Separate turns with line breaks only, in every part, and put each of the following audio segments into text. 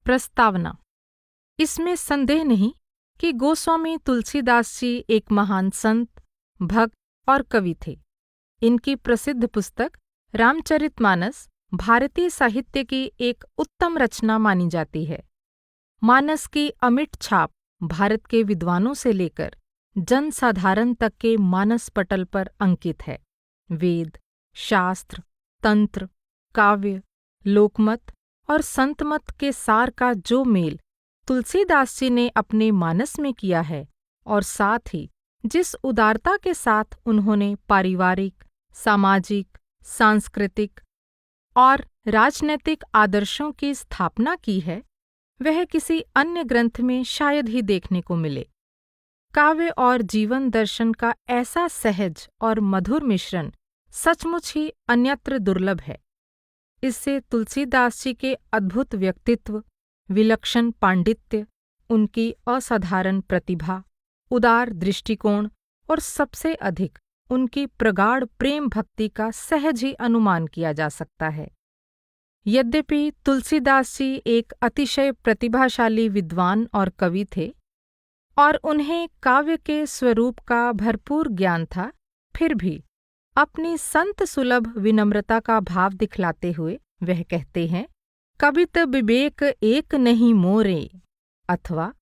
प्रस्तावना। इसमें संदेह नहीं कि गोस्वामी तुलसीदास जी एक महान संत, भक्त और कवि थे। इनकी प्रसिद्ध पुस्तक रामचरितमानस भारतीय साहित्य की एक उत्तम रचना मानी जाती है। मानस की अमिट छाप भारत के विद्वानों से लेकर जनसाधारण तक के मानस पटल पर अंकित है। वेद, शास्त्र, तंत्र, काव्य, लोकमत और संतमत के सार का जो मेल तुलसीदास जी ने अपने मानस में किया है, और साथ ही जिस उदारता के साथ उन्होंने पारिवारिक, सामाजिक, सांस्कृतिक और राजनैतिक आदर्शों की स्थापना की है, वह किसी अन्य ग्रंथ में शायद ही देखने को मिले। काव्य और जीवन दर्शन का ऐसा सहज और मधुर मिश्रण सचमुच ही अन्यत्र दुर्लभ है। इससे तुलसीदास जी के अद्भुत व्यक्तित्व, विलक्षण पांडित्य, उनकी असाधारण प्रतिभा, उदार दृष्टिकोण और सबसे अधिक उनकी प्रगाढ़ प्रेम भक्ति का सहज ही अनुमान किया जा सकता है। यद्यपि तुलसीदास जी एक अतिशय प्रतिभाशाली विद्वान और कवि थे और उन्हें काव्य के स्वरूप का भरपूर ज्ञान था, फिर भी अपनी संत सुलभ विनम्रता का भाव दिखलाते हुए वह कहते हैं, कबित विवेक एक नहीं मोरे, अथवा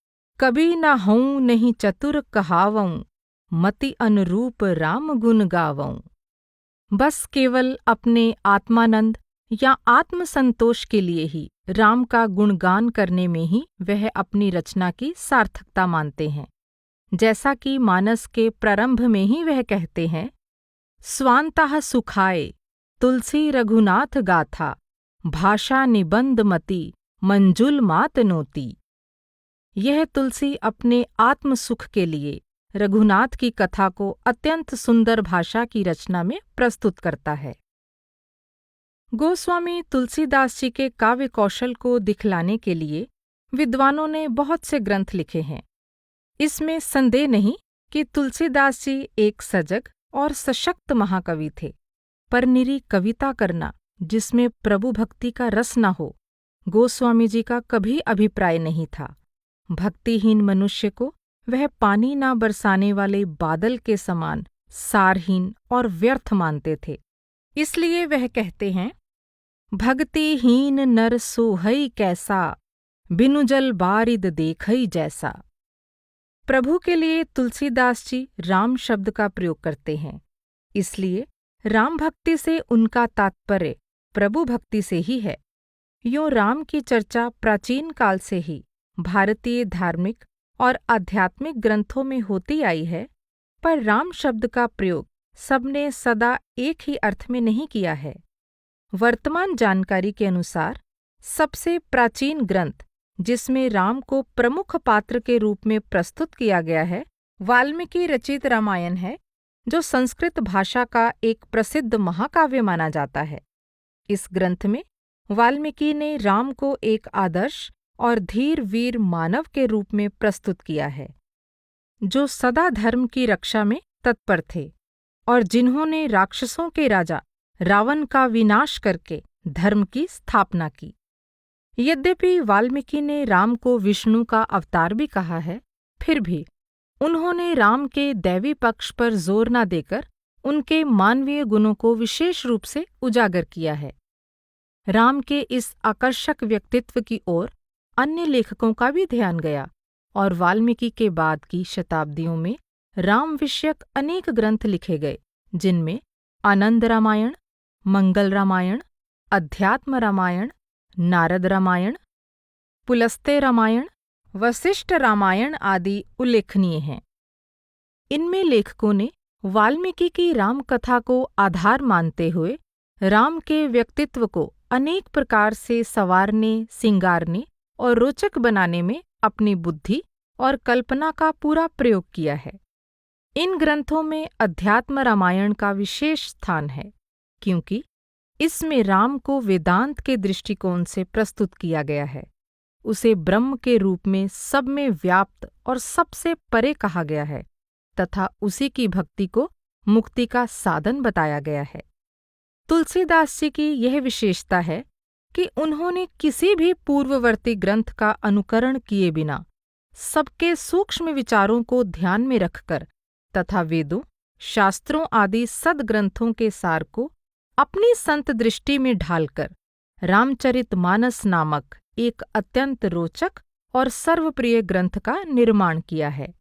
कभी न हऊँ नहीं चतुर कहावऊँ, मति अनुरूप राम गुण गावऊँ। बस केवल अपने आत्मानंद या आत्मसंतोष के लिए ही राम का गुणगान करने में ही वह अपनी रचना की सार्थकता मानते हैं। जैसा कि मानस के प्रारंभ में ही वह कहते हैं, स्वांतः सुखाए तुलसी रघुनाथ गाथा, भाषा निबंध मति मंजुल मात नोती। यह तुलसी अपने आत्म सुख के लिए रघुनाथ की कथा को अत्यंत सुंदर भाषा की रचना में प्रस्तुत करता है। गोस्वामी तुलसीदास जी के काव्य कौशल को दिखलाने के लिए विद्वानों ने बहुत से ग्रंथ लिखे हैं। इसमें संदेह नहीं कि तुलसीदास जी एक सजग और सशक्त महाकवि थे, पर निरी कविता करना जिसमें प्रभु भक्ति का रस न हो, गोस्वामी जी का कभी अभिप्राय नहीं था। भक्तिहीन मनुष्य को वह पानी न बरसाने वाले बादल के समान सारहीन और व्यर्थ मानते थे। इसलिए वह कहते हैं, भक्तिहीन नर सोहई कैसा, बिनु जल बारिद देखई जैसा। प्रभु के लिए तुलसीदास जी राम शब्द का प्रयोग करते हैं, इसलिए राम भक्ति से उनका तात्पर्य प्रभु भक्ति से ही है। यों राम की चर्चा प्राचीन काल से ही भारतीय धार्मिक और आध्यात्मिक ग्रंथों में होती आई है, पर राम शब्द का प्रयोग सबने सदा एक ही अर्थ में नहीं किया है। वर्तमान जानकारी के अनुसार सबसे प्राचीन ग्रंथ जिसमें राम को प्रमुख पात्र के रूप में प्रस्तुत किया गया है, वाल्मीकि रचित रामायण है, जो संस्कृत भाषा का एक प्रसिद्ध महाकाव्य माना जाता है। इस ग्रंथ में वाल्मीकि ने राम को एक आदर्श और धीर वीर मानव के रूप में प्रस्तुत किया है, जो सदा धर्म की रक्षा में तत्पर थे और जिन्होंने राक्षसों के राजा रावण का विनाश करके धर्म की स्थापना की। यद्यपि वाल्मीकि ने राम को विष्णु का अवतार भी कहा है, फिर भी उन्होंने राम के दैवी पक्ष पर जोर न देकर उनके मानवीय गुणों को विशेष रूप से उजागर किया है। राम के इस आकर्षक व्यक्तित्व की ओर अन्य लेखकों का भी ध्यान गया और वाल्मीकि के बाद की शताब्दियों में राम विषयक अनेक ग्रंथ लिखे गए, जिनमें आनंद रामायण, मंगल रामायण, अध्यात्म रामायण, नारद रामायण, पुलस्त्य रामायण, वशिष्ठ रामायण आदि उल्लेखनीय हैं। इनमें लेखकों ने वाल्मीकि की राम कथा को आधार मानते हुए राम के व्यक्तित्व को अनेक प्रकार से संवारने, सिंगारने और रोचक बनाने में अपनी बुद्धि और कल्पना का पूरा प्रयोग किया है। इन ग्रंथों में अध्यात्म रामायण का विशेष स्थान है, क्योंकि इसमें राम को वेदांत के दृष्टिकोण से प्रस्तुत किया गया है। उसे ब्रह्म के रूप में सब में व्याप्त और सबसे परे कहा गया है तथा उसी की भक्ति को मुक्ति का साधन बताया गया है। तुलसीदास जी की यह विशेषता है कि उन्होंने किसी भी पूर्ववर्ती ग्रंथ का अनुकरण किए बिना सबके सूक्ष्म विचारों को ध्यान में रखकर तथा वेदों, शास्त्रों आदि सद्ग्रंथों के सार को अपनी संत दृष्टि में ढालकर रामचरितमानस नामक एक अत्यंत रोचक और सर्वप्रिय ग्रंथ का निर्माण किया है।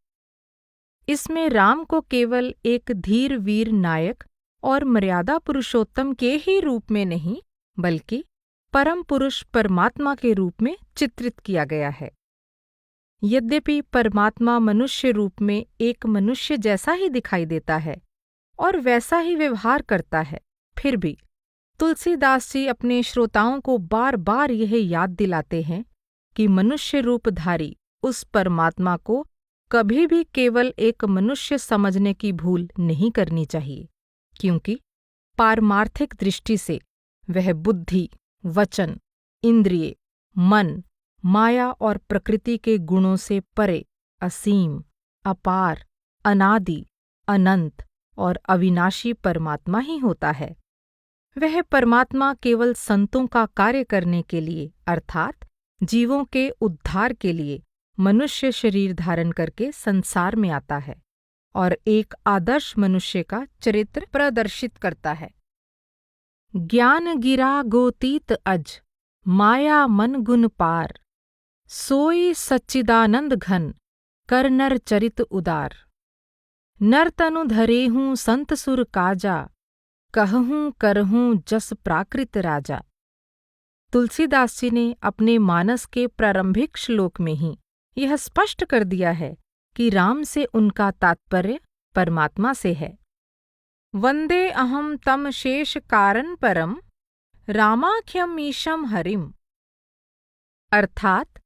इसमें राम को केवल एक धीर वीर नायक और मर्यादा पुरुषोत्तम के ही रूप में नहीं, बल्कि परम पुरुष परमात्मा के रूप में चित्रित किया गया है। यद्यपि परमात्मा मनुष्य रूप में एक मनुष्य जैसा ही दिखाई देता है और वैसा ही व्यवहार करता है, फिर भी तुलसीदास जी अपने श्रोताओं को बार बार यह याद दिलाते हैं कि मनुष्य रूपधारी उस परमात्मा को कभी भी केवल एक मनुष्य समझने की भूल नहीं करनी चाहिए, क्योंकि पारमार्थिक दृष्टि से वह बुद्धि, वचन, इंद्रिय, मन, माया और प्रकृति के गुणों से परे असीम, अपार, अनादि, अनंत और अविनाशी परमात्मा ही होता है। वह परमात्मा केवल संतों का कार्य करने के लिए अर्थात जीवों के उद्धार के लिए मनुष्य शरीर धारण करके संसार में आता है और एक आदर्श मनुष्य का चरित्र प्रदर्शित करता है। ज्ञान गिरा गोतीत अज, माया मन गुण पार, सोई सच्चिदानंद घन, कर नर चरित उदार। नर तनु धरेहूँ संत सुर काजा, कहूँ करहूँ जस प्राकृत राजा। तुलसीदास जी ने अपने मानस के प्रारंभिक श्लोक में ही यह स्पष्ट कर दिया है कि राम से उनका तात्पर्य परमात्मा से है। वंदे अहम तम शेष कारण परम, रामाख्यमीशम हरिम। अर्थात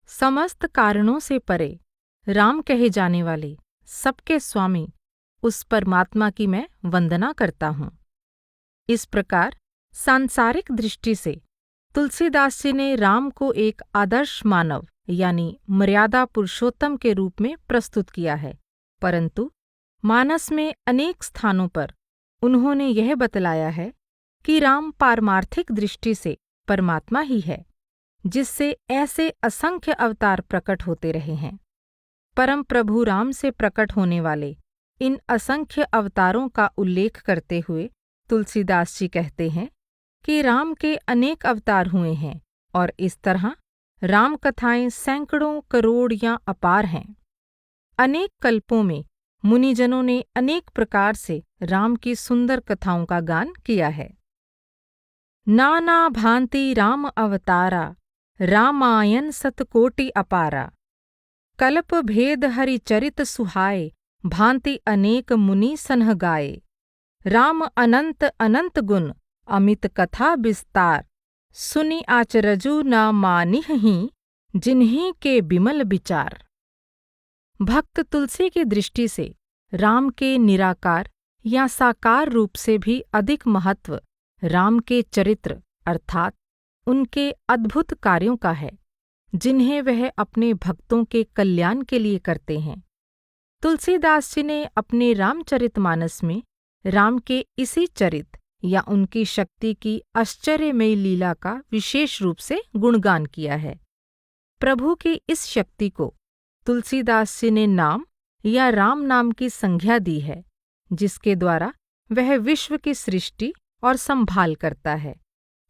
समस्त कारणों से परे राम कहे जाने वाले सबके स्वामी उस परमात्मा की मैं वंदना करता हूँ। इस प्रकार सांसारिक दृष्टि से तुलसीदास जी ने राम को एक आदर्श मानव यानी मर्यादा पुरुषोत्तम के रूप में प्रस्तुत किया है, परंतु मानस में अनेक स्थानों पर उन्होंने यह बतलाया है कि राम पारमार्थिक दृष्टि से परमात्मा ही है, जिससे ऐसे असंख्य अवतार प्रकट होते रहे हैं। परम प्रभु राम से प्रकट होने वाले इन असंख्य अवतारों का उल्लेख करते हुए तुलसीदास जी कहते हैं कि राम के अनेक अवतार हुए हैं और इस तरह राम कथाएं सैकड़ों करोड़ या अपार हैं। अनेक कल्पों में मुनिजनों ने अनेक प्रकार से राम की सुंदर कथाओं का गान किया है। नाना भांति राम अवतारा, रामायण सतकोटि अपारा। कल्प भेद हरि चरित सुहाए, भांति अनेक मुनि सनह गाए। राम अनंत अनंत गुण, अमित कथा विस्तार। सुनि आचरजु न मानिहि, जिन्हीं के बिमल विचार। भक्त तुलसी की दृष्टि से राम के निराकार या साकार रूप से भी अधिक महत्व राम के चरित्र अर्थात उनके अद्भुत कार्यों का है, जिन्हें वह अपने भक्तों के कल्याण के लिए करते हैं। तुलसीदास जी ने अपने रामचरितमानस में राम के इसी चरित्र या उनकी शक्ति की आश्चर्यमयी लीला का विशेष रूप से गुणगान किया है। प्रभु की इस शक्ति को तुलसीदास जी ने नाम या राम नाम की संज्ञा दी है, जिसके द्वारा वह विश्व की सृष्टि और संभाल करता है,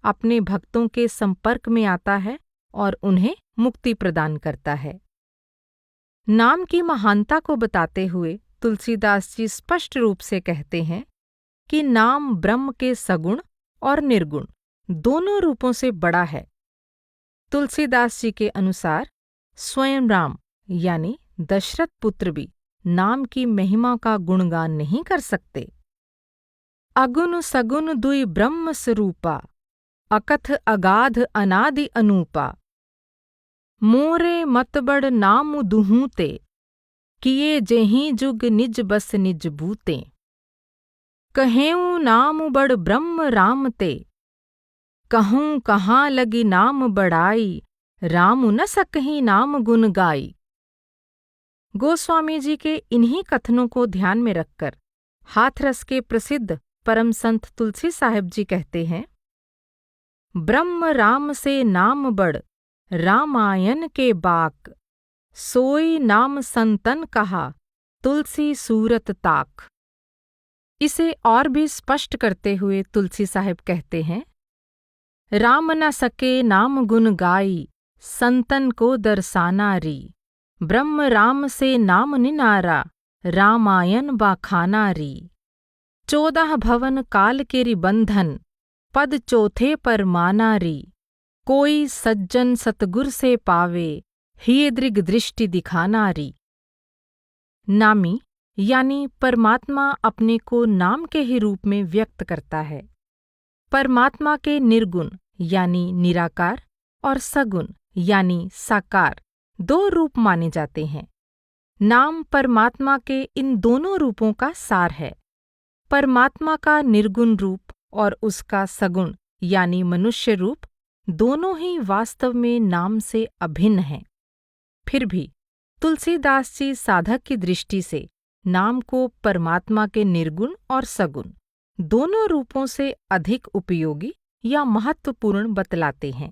अपने भक्तों के संपर्क में आता है और उन्हें मुक्ति प्रदान करता है। नाम की महानता को बताते हुए तुलसीदास जी स्पष्ट रूप से कहते हैं कि नाम ब्रह्म के सगुण और निर्गुण दोनों रूपों से बड़ा है। तुलसीदास जी के अनुसार स्वयं राम यानी दशरथ पुत्र भी नाम की महिमा का गुणगान नहीं कर सकते। अगुण सगुण दुई ब्रह्म स्वरूपा, अकथ अगाध अनादि अनूपा। मोरे मतबड़ नाम दुहूँ ते, किए जेहीं जुग निज बस निज बूते। कहेऊँ नाम बड़ ब्रह्म राम ते, कहूँ कहाँ लगी नाम बड़ाई। राम न सकहीं नाम गुण गाई। गोस्वामी जी के इन्हीं कथनों को ध्यान में रखकर हाथरस के प्रसिद्ध परम संत तुलसी साहिब जी कहते हैं, ब्रह्म राम से नाम बढ़ रामायण के बाक, सोई नाम संतन कहा तुलसी सूरत ताक। इसे और भी स्पष्ट करते हुए तुलसी साहिब कहते हैं, राम न सके नाम गुण गाई, संतन को दर्शाना री। ब्रह्म राम से नाम निनारा, रामायण बाखाना री। 14 भवन काल केरि बंधन, पद चौथे पर माना री। कोई सज्जन सतगुर से पावे, हिय दृग दृष्टि दिखाना री। नामी यानी परमात्मा अपने को नाम के ही रूप में व्यक्त करता है। परमात्मा के निर्गुण यानी निराकार और सगुण यानी साकार 2 रूप माने जाते हैं। नाम परमात्मा के इन दोनों रूपों का सार है। परमात्मा का निर्गुण रूप और उसका सगुण यानी मनुष्य रूप दोनों ही वास्तव में नाम से अभिन्न हैं। फिर भी तुलसीदास जी साधक की दृष्टि से नाम को परमात्मा के निर्गुण और सगुण दोनों रूपों से अधिक उपयोगी या महत्वपूर्ण बतलाते हैं,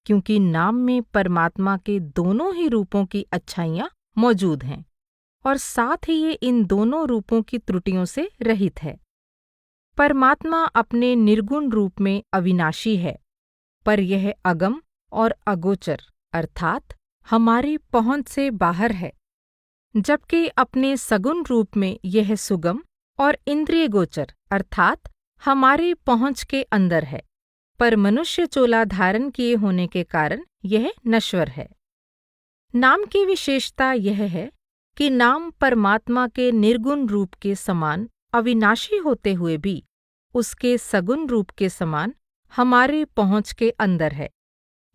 क्योंकि नाम में परमात्मा के दोनों ही रूपों की अच्छाइयाँ मौजूद हैं और साथ ही ये इन दोनों रूपों की त्रुटियों से रहित है। परमात्मा अपने निर्गुण रूप में अविनाशी है, पर यह अगम और अगोचर अर्थात हमारी पहुंच से बाहर है, जबकि अपने सगुण रूप में यह सुगम और इंद्रिय गोचर अर्थात हमारी पहुंच के अंदर है, पर मनुष्य चोला धारण किए होने के कारण यह नश्वर है। नाम की विशेषता यह है कि नाम परमात्मा के निर्गुण रूप के समान अविनाशी होते हुए भी उसके सगुण रूप के समान हमारी पहुंच के अंदर है,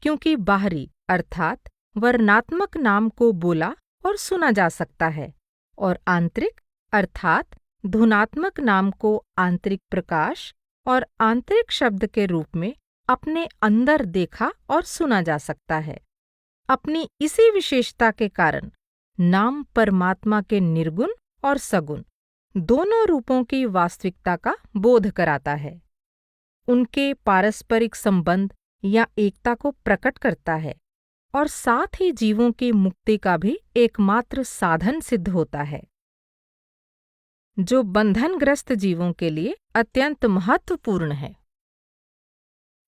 क्योंकि बाहरी अर्थात वर्णात्मक नाम को बोला और सुना जा सकता है और आंतरिक अर्थात धुनात्मक नाम को आंतरिक प्रकाश और आंतरिक शब्द के रूप में अपने अंदर देखा और सुना जा सकता है। अपनी इसी विशेषता के कारण नाम परमात्मा के निर्गुण और सगुण दोनों रूपों की वास्तविकता का बोध कराता है। उनके पारस्परिक संबंध या एकता को प्रकट करता है और साथ ही जीवों की मुक्ति का भी एकमात्र साधन सिद्ध होता है, जो बंधनग्रस्त जीवों के लिए अत्यंत महत्वपूर्ण है।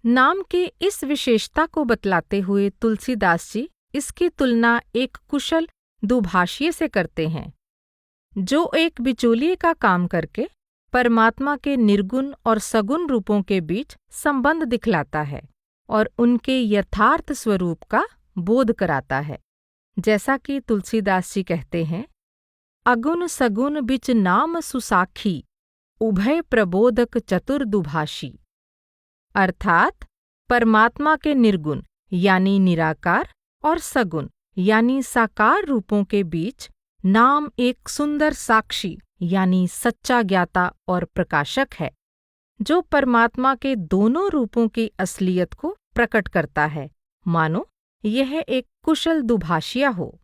नाम के इस विशेषता को बतलाते हुए तुलसीदास जी इसकी तुलना एक कुशल दुभाषिए से करते हैं, जो एक बिचौलिए का काम करके परमात्मा के निर्गुण और सगुण रूपों के बीच संबंध दिखलाता है और उनके यथार्थ स्वरूप का बोध कराता है। जैसा कि तुलसीदास जी कहते हैं, अगुण सगुण बिच नाम सुसाखी, उभय प्रबोधक चतुर दुभाषी। अर्थात परमात्मा के निर्गुण यानी निराकार और सगुण यानी साकार रूपों के बीच नाम एक सुंदर साक्षी यानी सच्चा ज्ञाता और प्रकाशक है, जो परमात्मा के दोनों रूपों की असलियत को प्रकट करता है, मानो यह एक कुशल दुभाषिया हो।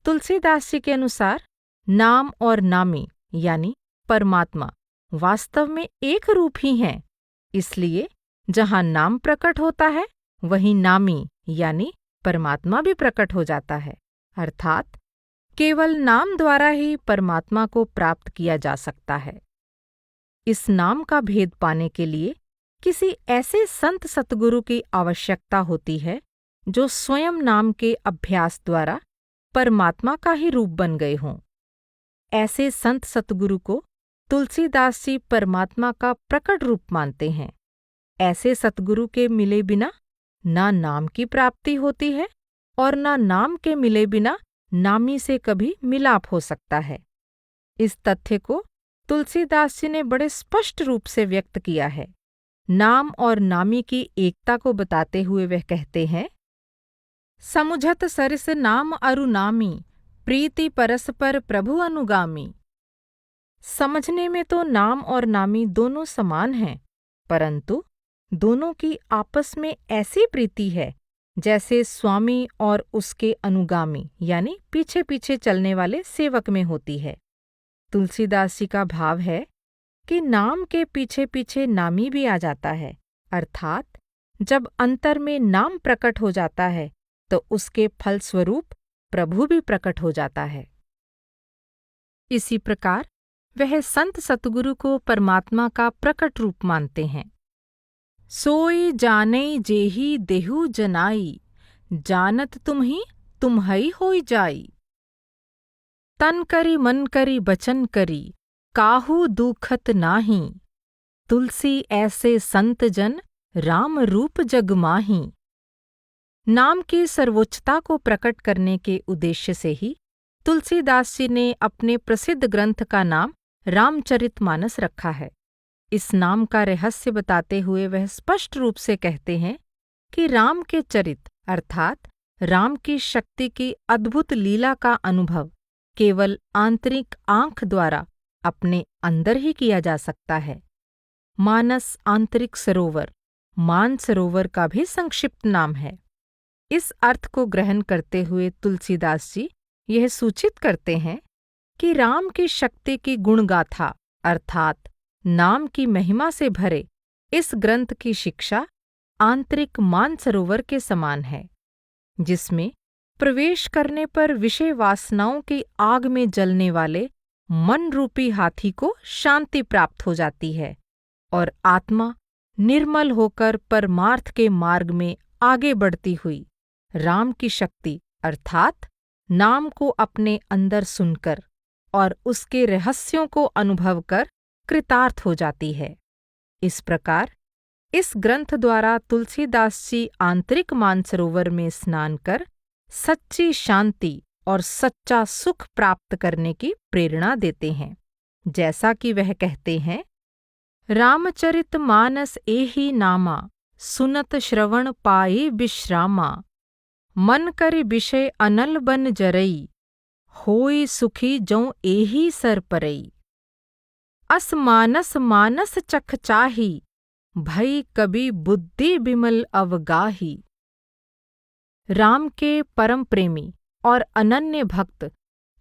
तुलसीदास जी के अनुसार नाम और नामी यानी परमात्मा वास्तव में एक रूप ही हैं, इसलिए जहाँ नाम प्रकट होता है वहीं नामी यानी परमात्मा भी प्रकट हो जाता है। अर्थात केवल नाम द्वारा ही परमात्मा को प्राप्त किया जा सकता है। इस नाम का भेद पाने के लिए किसी ऐसे संत सतगुरु की आवश्यकता होती है जो स्वयं नाम के अभ्यास द्वारा परमात्मा का ही रूप बन गए हों। ऐसे संत सतगुरु को तुलसीदास जी परमात्मा का प्रकट रूप मानते हैं। ऐसे सतगुरु के मिले बिना ना नाम की प्राप्ति होती है और ना नाम के मिले बिना नामी से कभी मिलाप हो सकता है। इस तथ्य को तुलसीदास जी ने बड़े स्पष्ट रूप से व्यक्त किया है। नाम और नामी की एकता को बताते हुए वह कहते हैं, समुझत सरिस नाम अरु नामी, प्रीति परस्पर प्रभु अनुगामी। समझने में तो नाम और नामी दोनों समान हैं, परंतु दोनों की आपस में ऐसी प्रीति है जैसे स्वामी और उसके अनुगामी यानी पीछे पीछे चलने वाले सेवक में होती है। तुलसीदास जी का भाव है कि नाम के पीछे पीछे नामी भी आ जाता है, अर्थात जब अंतर में नाम प्रकट हो जाता है तो उसके फलस्वरूप प्रभु भी प्रकट हो जाता है। इसी प्रकार वह संत सतगुरु को परमात्मा का प्रकट रूप मानते हैं। सोई जानई जेही देहु जनाई, जानत तुम्हई होई जाई। तन करी मन करी बचन करी, काहू दुखत नाही। तुलसी ऐसे संत जन, राम रूप जग माही। नाम की सर्वोच्चता को प्रकट करने के उद्देश्य से ही तुलसीदास जी ने अपने प्रसिद्ध ग्रंथ का नाम रामचरितमानस रखा है। इस नाम का रहस्य बताते हुए वह स्पष्ट रूप से कहते हैं कि राम के चरित अर्थात राम की शक्ति की अद्भुत लीला का अनुभव केवल आंतरिक आंख द्वारा अपने अंदर ही किया जा सकता है। मानस आंतरिक सरोवर, मानसरोवर का भी संक्षिप्त नाम है। इस अर्थ को ग्रहण करते हुए तुलसीदास जी यह सूचित करते हैं कि राम की शक्ति की गुणगाथा अर्थात नाम की महिमा से भरे इस ग्रंथ की शिक्षा आंतरिक मानसरोवर के समान है, जिसमें प्रवेश करने पर विषय वासनाओं की आग में जलने वाले मन रूपी हाथी को शांति प्राप्त हो जाती है और आत्मा निर्मल होकर परमार्थ के मार्ग में आगे बढ़ती हुई राम की शक्ति अर्थात नाम को अपने अंदर सुनकर और उसके रहस्यों को अनुभव कर कृतार्थ हो जाती है। इस प्रकार इस ग्रंथ द्वारा तुलसीदास जी आंतरिक मानसरोवर में स्नान कर सच्ची शांति और सच्चा सुख प्राप्त करने की प्रेरणा देते हैं। जैसा कि वह कहते हैं, रामचरित मानस एहि नामा, सुनत श्रवण पाए विश्रामा। मन करि विषय अनल बन जरई, होई सुखी जौं एहि सर परई। अस मानस मानस चख चाही, भई कबि बुद्धि बिमल अवगाही। राम के परम प्रेमी और अनन्य भक्त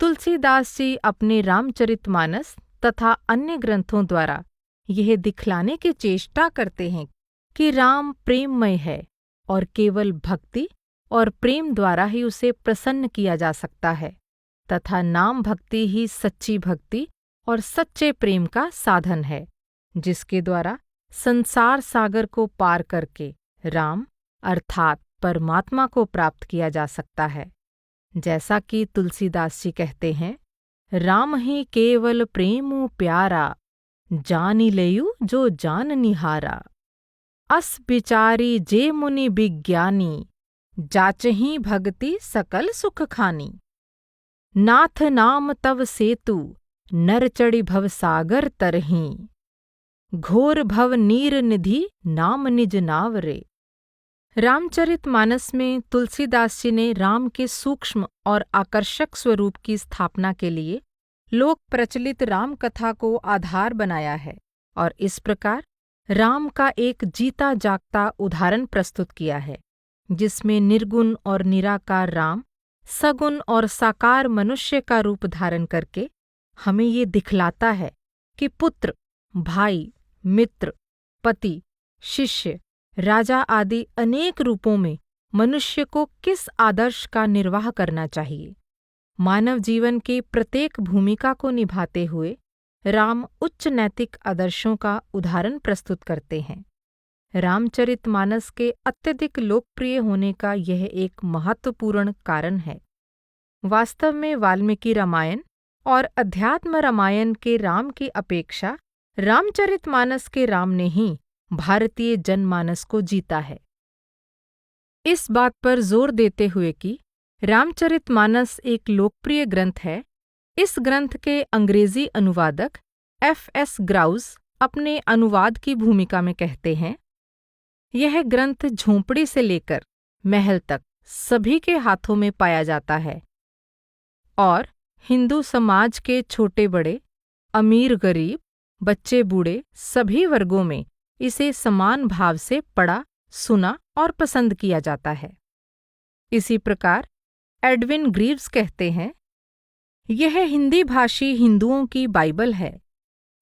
तुलसीदास जी अपने रामचरितमानस तथा अन्य ग्रंथों द्वारा यह दिखलाने की चेष्टा करते हैं कि राम प्रेममय है और केवल भक्ति और प्रेम द्वारा ही उसे प्रसन्न किया जा सकता है तथा नाम भक्ति ही सच्ची भक्ति और सच्चे प्रेम का साधन है, जिसके द्वारा संसार सागर को पार करके राम अर्थात परमात्मा को प्राप्त किया जा सकता है। जैसा कि तुलसीदास जी कहते हैं, राम ही केवल प्रेमु प्यारा, जानि लेयु जो जान निहारा। अस बिचारी जे मुनि विज्ञानी, जाचहि भगति सकल सुख खानी। नाथ नाम तव सेतु, नर चढ़ि भव सागर तरहीं। घोर भव नीर निधि, नाम निज नावरे। रामचरितमानस में तुलसीदास जी ने राम के सूक्ष्म और आकर्षक स्वरूप की स्थापना के लिए लोक प्रचलित राम कथा को आधार बनाया है और इस प्रकार राम का एक जीता जागता उदाहरण प्रस्तुत किया है, जिसमें निर्गुण और निराकार राम सगुण और साकार मनुष्य का रूप धारण करके हमें ये दिखलाता है कि पुत्र, भाई, मित्र, पति, शिष्य, राजा आदि अनेक रूपों में मनुष्य को किस आदर्श का निर्वाह करना चाहिए। मानव जीवन की प्रत्येक भूमिका को निभाते हुए राम उच्च नैतिक आदर्शों का उदाहरण प्रस्तुत करते हैं। रामचरितमानस के अत्यधिक लोकप्रिय होने का यह एक महत्वपूर्ण कारण है। वास्तव में वाल्मीकि रामायण और अध्यात्म रामायण के राम की अपेक्षा रामचरितमानस के राम ने ही भारतीय जनमानस को जीता है। इस बात पर जोर देते हुए कि रामचरितमानस एक लोकप्रिय ग्रंथ है, इस ग्रंथ के अंग्रेजी अनुवादक F.S. ग्राउस अपने अनुवाद की भूमिका में कहते हैं, यह ग्रंथ झोंपड़ी से लेकर महल तक सभी के हाथों में पाया जाता है और हिंदू समाज के छोटे बड़े, अमीर गरीब, बच्चे बूढ़े सभी वर्गों में इसे समान भाव से पढ़ा, सुना और पसंद किया जाता है। इसी प्रकार एडविन ग्रीव्स कहते हैं, यह हिंदी भाषी हिंदुओं की बाइबल है।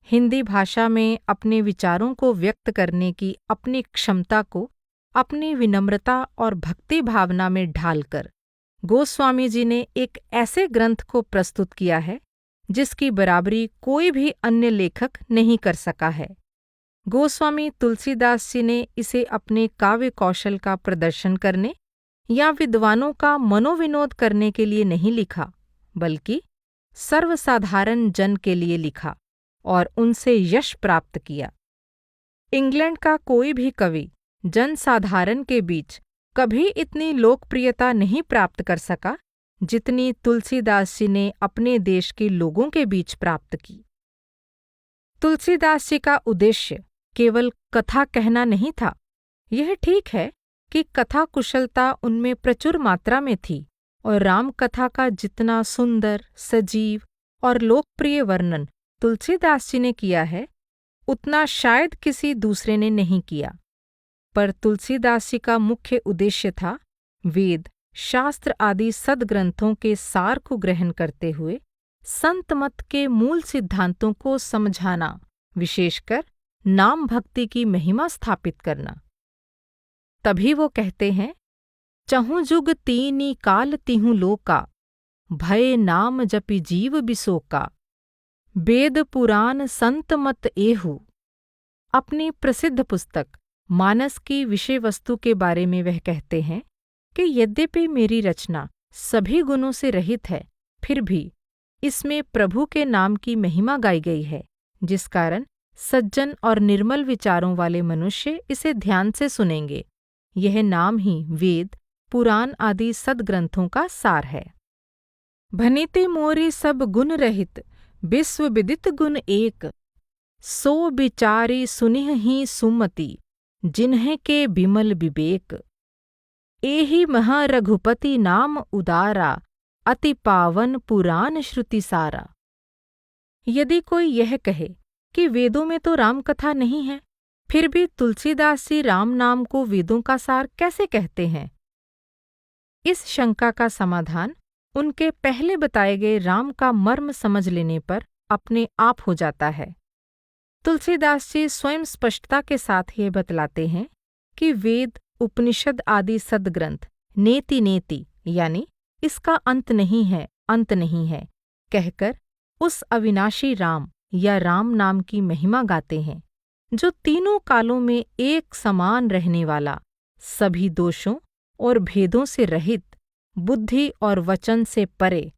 हिंदी भाषा में अपने विचारों को व्यक्त करने की अपनी क्षमता को अपनी विनम्रता और भक्ति भावना में ढालकर गोस्वामी जी ने एक ऐसे ग्रंथ को प्रस्तुत किया है जिसकी बराबरी कोई भी अन्य लेखक नहीं कर सका है। गोस्वामी तुलसीदास जी ने इसे अपने काव्य कौशल का प्रदर्शन करने या विद्वानों का मनोविनोद करने के लिए नहीं लिखा, बल्कि सर्वसाधारण जन के लिए लिखा और उनसे यश प्राप्त किया। इंग्लैंड का कोई भी कवि जनसाधारण के बीच कभी इतनी लोकप्रियता नहीं प्राप्त कर सका जितनी तुलसीदास जी ने अपने देश के लोगों के बीच प्राप्त की। तुलसीदास जी का उद्देश्य केवल कथा कहना नहीं था। यह ठीक है कि कथा कुशलता उनमें प्रचुर मात्रा में थी और राम कथा का जितना सुंदर, सजीव और लोकप्रिय वर्णन तुलसीदास जी ने किया है, उतना शायद किसी दूसरे ने नहीं किया। पर तुलसीदास जी का मुख्य उद्देश्य था वेद, शास्त्र आदि सद्ग्रंथों के सार को ग्रहण करते हुए संत मत के मूल सिद्धांतों को समझाना, विशेषकर नाम भक्ति की महिमा स्थापित करना। तभी वो कहते हैं, चहुँ जुग तीनी काल तिहु लोका, भय नाम जपि जीव बिसोका, वेद पुराण संत मत एहु। अपनी प्रसिद्ध पुस्तक मानस की विषय वस्तु के बारे में वह कहते हैं कि यद्यपि मेरी रचना सभी गुणों से रहित है, फिर भी इसमें प्रभु के नाम की महिमा गाई गई है, जिस कारण सज्जन और निर्मल विचारों वाले मनुष्य इसे ध्यान से सुनेंगे। यह नाम ही वेद, पुराण आदि सद्ग्रंथों का सार है। भनिति मोरी सब गुण रहित, विश्व विदित गुण एक, सो बिचारी सुनिह ही सुमति, जिन्हें के बिमल विवेक। एहि महा रघुपति नाम उदारा, अति पावन पुराण श्रुति सारा। यदि कोई यह कहे कि वेदों में तो राम कथा नहीं है, फिर भी तुलसीदास जी राम नाम को वेदों का सार कैसे कहते हैं? इस शंका का समाधान उनके पहले बताए गए राम का मर्म समझ लेने पर अपने आप हो जाता है। तुलसीदास जी स्वयं स्पष्टता के साथ ये बतलाते हैं कि वेद, उपनिषद आदि सद्ग्रंथ नेति नेति यानी इसका अंत नहीं है, अंत नहीं है कहकर उस अविनाशी राम या राम नाम की महिमा गाते हैं, जो तीनों कालों में एक समान रहने वाला, सभी दोषों और भेदों से रहित, बुद्धि और वचन से परे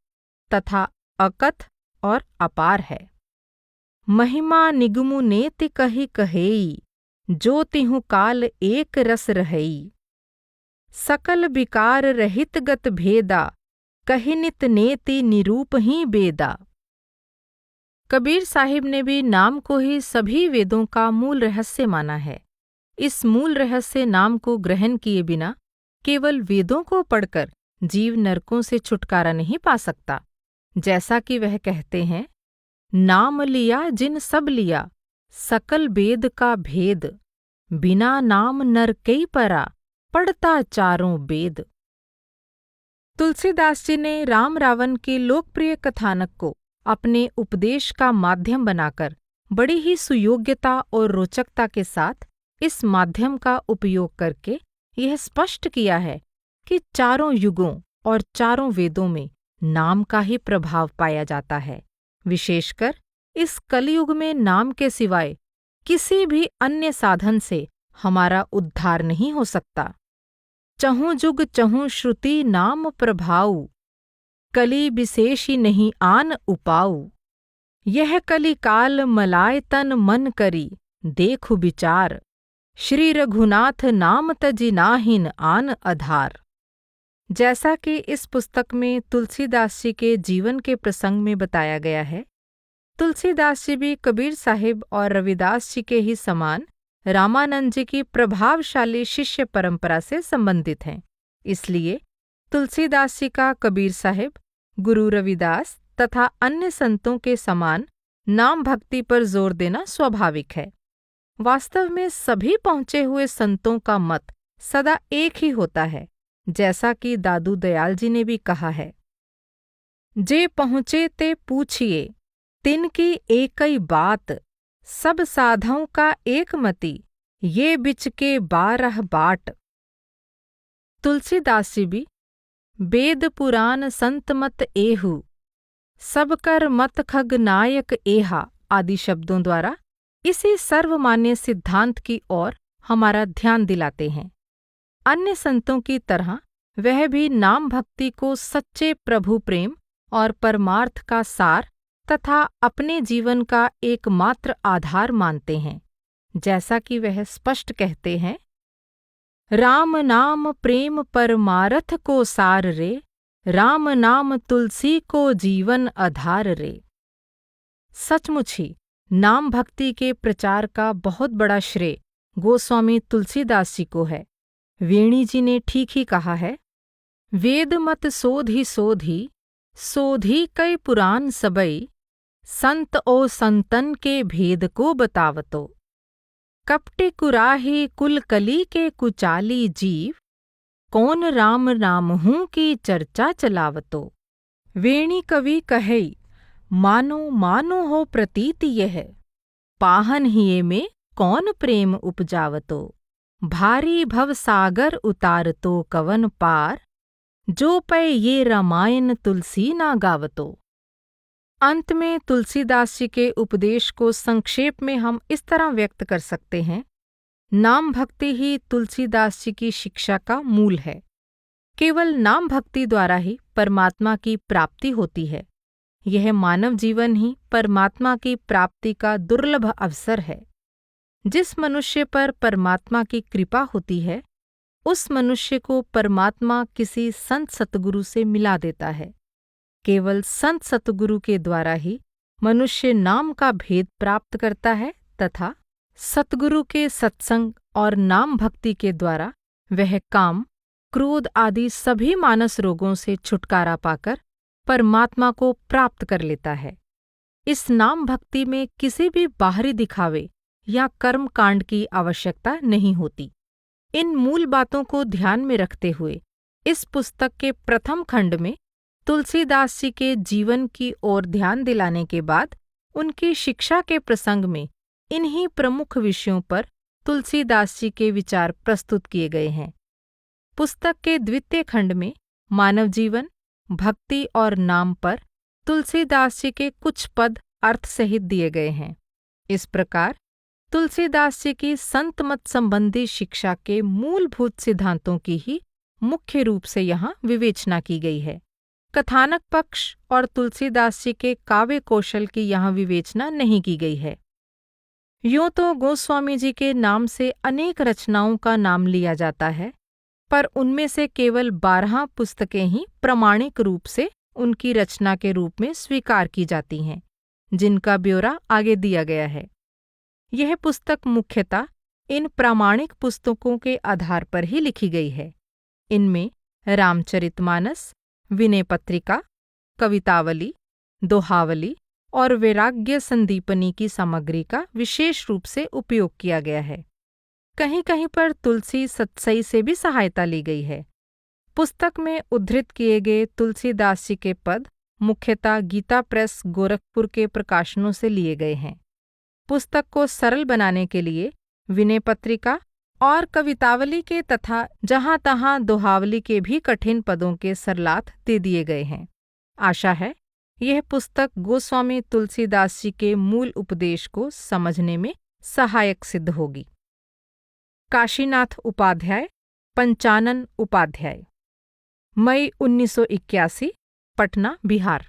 तथा अकथ और अपार है। महिमा निगमु नेति कहि कहेई, जो तिहु काल एक रस रहई। सकल विकार रहित गत भेदा, कहि नित नेति निरूप ही बेदा। कबीर साहिब ने भी नाम को ही सभी वेदों का मूल रहस्य माना है। इस मूल रहस्य नाम को ग्रहण किए बिना केवल वेदों को पढ़कर जीव नरकों से छुटकारा नहीं पा सकता। जैसा कि वह कहते हैं, नाम लिया जिन सब लिया, सकल वेद का भेद, बिना नाम नर कई परा, पढ़ता चारों वेद। तुलसीदास जी ने राम रावण के लोकप्रिय कथानक को अपने उपदेश का माध्यम बनाकर बड़ी ही सुयोग्यता और रोचकता के साथ इस माध्यम का उपयोग करके यह स्पष्ट किया है कि चारों युगों और चारों वेदों में नाम का ही प्रभाव पाया जाता है। विशेषकर इस कलयुग में नाम के सिवाय किसी भी अन्य साधन से हमारा उद्धार नहीं हो सकता। चहुँ जुग चहुँ श्रुति नाम प्रभाऊ, कली विशेषी नहीं आन उपाऊ। यह कली काल मलाय तन मन करी, देखु विचार, श्री रघुनाथ नाम तजि नाहिन आन आधार। जैसा कि इस पुस्तक में तुलसीदास जी के जीवन के प्रसंग में बताया गया है, तुलसीदास जी भी कबीर साहिब और रविदास जी के ही समान रामानंद जी की प्रभावशाली शिष्य परंपरा से संबंधित हैं। इसलिए तुलसीदास जी का कबीर साहिब, गुरु रविदास तथा अन्य संतों के समान नाम भक्ति पर जोर देना स्वाभाविक है। वास्तव में सभी पहुँचे हुए संतों का मत सदा एक ही होता है, जैसा कि दादू दयाल जी ने भी कहा है, जे पहुँचे ते पूछिए, तिनकी एकई बात, सब साधों का एक मति, ये बिच के 12 बाट। तुलसीदास जी भी वेद पुराण संत मत एहु, सब कर मत खग नायक एहा आदि शब्दों द्वारा इसी सर्वमान्य सिद्धांत की ओर हमारा ध्यान दिलाते हैं। अन्य संतों की तरह वह भी नाम भक्ति को सच्चे प्रभु प्रेम और परमार्थ का सार तथा अपने जीवन का एकमात्र आधार मानते हैं। जैसा कि वह स्पष्ट कहते हैं, राम नाम प्रेम परमारथ को सार रे, राम नाम तुलसी को जीवन आधार रे। सचमुच ही नाम भक्ति के प्रचार का बहुत बड़ा श्रेय गोस्वामी तुलसीदास जी को है। वेणी जी ने ठीक ही कहा है, वेद मत सोधी सोधी, सोधी कई पुराण सबई, संत ओ संतन के भेद को बतावतो, कपटे कुराही कुल कली के कुचाली जीव, कौन राम नामहूँ की चर्चा चलावतो। वेणी कवि कहे, मानो मानो हो प्रतीति यह, पाहन हिये में कौन प्रेम उपजावतो, भारी भव सागर उतारतो कवन पार, जो पै ये रामायण तुलसी ना गावतो। अंत में तुलसीदास जी के उपदेश को संक्षेप में हम इस तरह व्यक्त कर सकते हैं, नाम भक्ति ही तुलसीदास जी की शिक्षा का मूल है। केवल नाम भक्ति द्वारा ही परमात्मा की प्राप्ति होती है। यह मानव जीवन ही परमात्मा की प्राप्ति का दुर्लभ अवसर है। जिस मनुष्य पर परमात्मा की कृपा होती है, उस मनुष्य को परमात्मा किसी संत सतगुरु से मिला देता है। केवल संत सतगुरु के द्वारा ही मनुष्य नाम का भेद प्राप्त करता है तथा सतगुरु के सत्संग और नाम भक्ति के द्वारा वह काम, क्रोध आदि सभी मानस रोगों से छुटकारा पाकर परमात्मा को प्राप्त कर लेता है। इस नाम भक्ति में किसी भी बाहरी दिखावे या कर्म कांड की आवश्यकता नहीं होती। इन मूल बातों को ध्यान में रखते हुए इस पुस्तक के प्रथम खंड में तुलसीदास जी के जीवन की ओर ध्यान दिलाने के बाद उनकी शिक्षा के प्रसंग में इन्हीं प्रमुख विषयों पर तुलसीदास जी के विचार प्रस्तुत किए गए हैं। पुस्तक के द्वितीय खंड में मानव जीवन, भक्ति और नाम पर तुलसीदास जी के कुछ पद अर्थ सहित दिए गए हैं। इस प्रकार तुलसीदास जी की संत मत संबंधी शिक्षा के मूलभूत सिद्धांतों की ही मुख्य रूप से यहाँ विवेचना की गई है। कथानक पक्ष और तुलसीदास जी के काव्य कौशल की यहाँ विवेचना नहीं की गई है। यूँ तो गोस्वामी जी के नाम से अनेक रचनाओं का नाम लिया जाता है, पर उनमें से केवल 12 पुस्तकें ही प्रामाणिक रूप से उनकी रचना के रूप में स्वीकार की जाती हैं, जिनका ब्यौरा आगे दिया गया है। यह पुस्तक मुख्यतः इन प्रामाणिक पुस्तकों के आधार पर ही लिखी गई है। इनमें रामचरितमानस, विनय पत्रिका, कवितावली, दोहावली और वैराग्य संदीपनी की सामग्री का विशेष रूप से उपयोग किया गया है। कहीं कहीं पर तुलसी सतसई से भी सहायता ली गई है। पुस्तक में उद्धृत किए गए तुलसीदास जी के पद मुख्यतः गीता प्रेस गोरखपुर के प्रकाशनों से लिए गए हैं। पुस्तक को सरल बनाने के लिए विनय पत्रिका और कवितावली के तथा जहाँ-तहाँ दोहावली के भी कठिन पदों के सरलार्थ दे दिए गए हैं। आशा है यह पुस्तक गोस्वामी तुलसीदास जी के मूल उपदेश को समझने में सहायक सिद्ध होगी। काशीनाथ उपाध्याय, पंचानन उपाध्याय, मई 1981, पटना, बिहार।